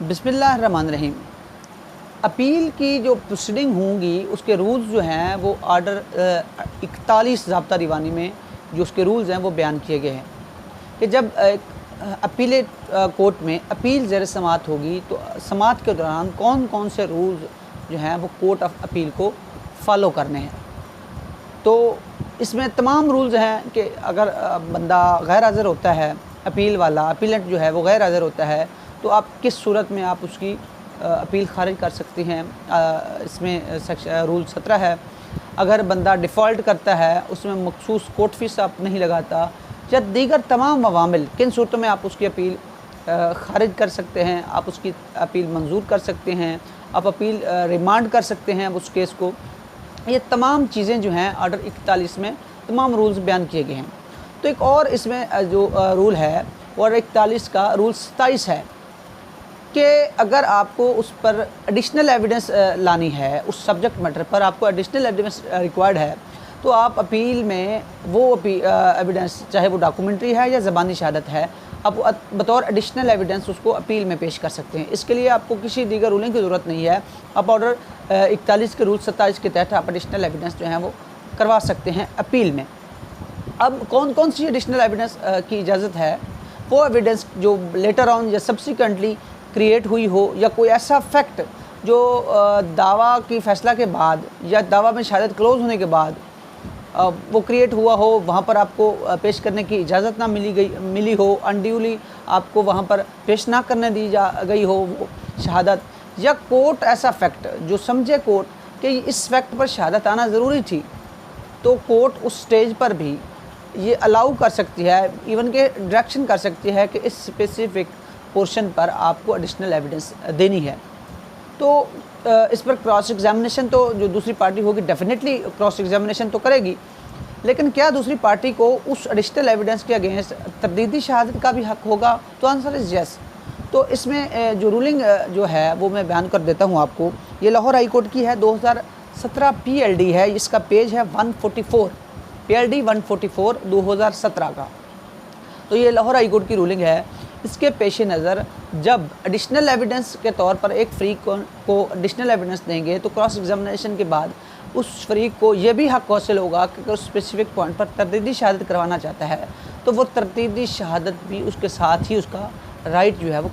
बिस्मिल्लाहिर्रहमानिर्रहीम। अपील की जो प्रोसीडिंग होंगी उसके रूल्स जो हैं वो आर्डर 41 ज़ाब्ता दीवानी में जो उसके रूल्स हैं वो बयान किए गए हैं कि जब अपीलेट कोर्ट में अपील ज़ेर समाअत होगी तो समाअत के दौरान कौन कौन से रूल्स जो हैं वो कोर्ट ऑफ अपील को फॉलो करने हैं। तो इसमें तमाम रूल्स हैं कि अगर बंदा गैर हाज़िर होता है, अपील वाला अपीलेंट जो है वो गैर हाज़िर होता है तो आप किस सूरत में आप उसकी अपील खारिज कर सकती हैं। इसमें रूल 17 है। अगर बंदा डिफ़ॉल्ट करता है, उसमें मखसूस कोर्ट फ़ीस आप नहीं लगाता, या दीगर तमाम अवामिल किन सूरतों में आप उसकी अपील खारिज कर सकते हैं, आप उसकी अपील मंजूर कर सकते हैं, आप अपील रिमांड कर सकते हैं उस केस को। ये तमाम चीज़ें जो हैं आर्डर 41 में तमाम रूल्स बयान किए गए हैं। तो एक और इसमें जो रूल है वो आर्डर 41 का रूल 27 है कि अगर आपको उस पर एडिशनल एविडेंस लानी है, उस सब्जेक्ट मैटर पर आपको एडिशनल एविडेंस रिक्वायर्ड है, तो आप अपील में वो एविडेंस चाहे वो डॉक्यूमेंट्री है या ज़बानी शहादत है, आप बतौर एडिशनल एविडेंस उसको अपील में पेश कर सकते हैं। इसके लिए आपको किसी दीगर रूलिंग की ज़रूरत नहीं है। आप ऑर्डर 41 के रूल 27 के तहत आप एडिशनल एविडेंस जो हैं वो करवा सकते हैं अपील में। अब कौन कौन सी एडिशनल एविडेंस की इजाज़त है? वो एविडेंस जो लेटर ऑन या सब्सिक्वेंटली क्रिएट हुई हो, या कोई ऐसा फैक्ट जो दावा की फ़ैसला के बाद या दावा में शहादत क्लोज़ होने के बाद वो क्रिएट हुआ हो, वहाँ पर आपको पेश करने की इजाज़त ना मिली हो, अनड्यूली आपको वहाँ पर पेश ना करने दी गई हो वो शहादत, या कोर्ट ऐसा फैक्ट जो समझे कोर्ट कि इस फैक्ट पर शहादत आना ज़रूरी थी, तो कोर्ट उस स्टेज पर भी ये अलाउ कर सकती है, इवन के डायरेक्शन कर सकती है कि इस स्पेसिफिक पोर्शन पर आपको एडिशनल एविडेंस देनी है। तो इस पर क्रॉस एग्जामिनेशन तो जो दूसरी पार्टी होगी डेफिनेटली क्रॉस एग्जामिनेशन तो करेगी, लेकिन क्या दूसरी पार्टी को उस एडिशनल एविडेंस के अगेंस्ट तरदीदी शहादत का भी हक़ होगा? तो आंसर इज़ यस। तो इसमें जो रूलिंग जो है वो मैं बयान कर देता हूँ आपको। ये लाहौर हाई कोर्ट की है, 2017 PLD है, इसका पेज है 144, PLD 144 2017 का। तो ये लाहौर हाई कोर्ट की रूलिंग है। इसके पेश नज़र जब एडिशनल एविडेंस के तौर पर एक फ़रीक को एडिशनल एविडेंस देंगे तो क्रॉस एग्जामिनेशन के बाद उस फ़रीक को यह भी हक़ हासिल होगा कि अगर उस स्पेसिफिक पॉइंट पर तरदीदी शहादत करवाना चाहता है तो वो तरदीदी शहादत भी उसके साथ ही उसका राइट जो है वो